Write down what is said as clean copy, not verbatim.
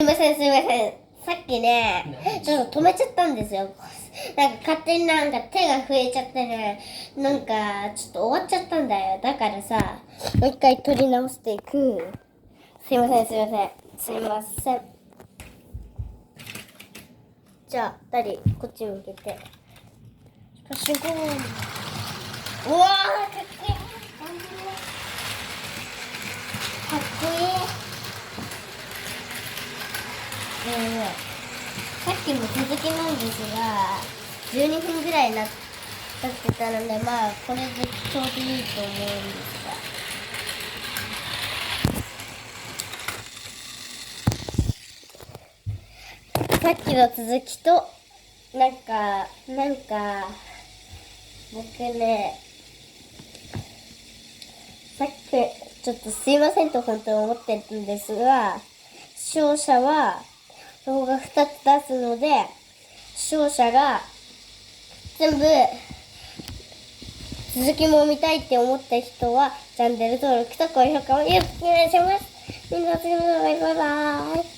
すいません、すいません。さっきね、ちょっと止めちゃったんですよ。なんか勝手になんか手が増えちゃってね、なんかちょっと終わっちゃったんだよ。だからさ、もう一回取り直していく。すいません、すいません。すいません。じゃあ、こっち向けて。パシュゴーン。うわー、かっこいい。かっこいい。さっきも続きなんですが、12分ぐらい経ってたので、まあ、これでちょうどいいと思うんですが。さっきの続きと、なんか、僕ね、さっき、ちょっとすいませんと本当に思ってるんですが、勝者は、動画2つ出すので、勝者が全部続きも見たいって思った人はチャンネル登録と高評価をよろしくお願いします。みんな次の動画バイバーイ。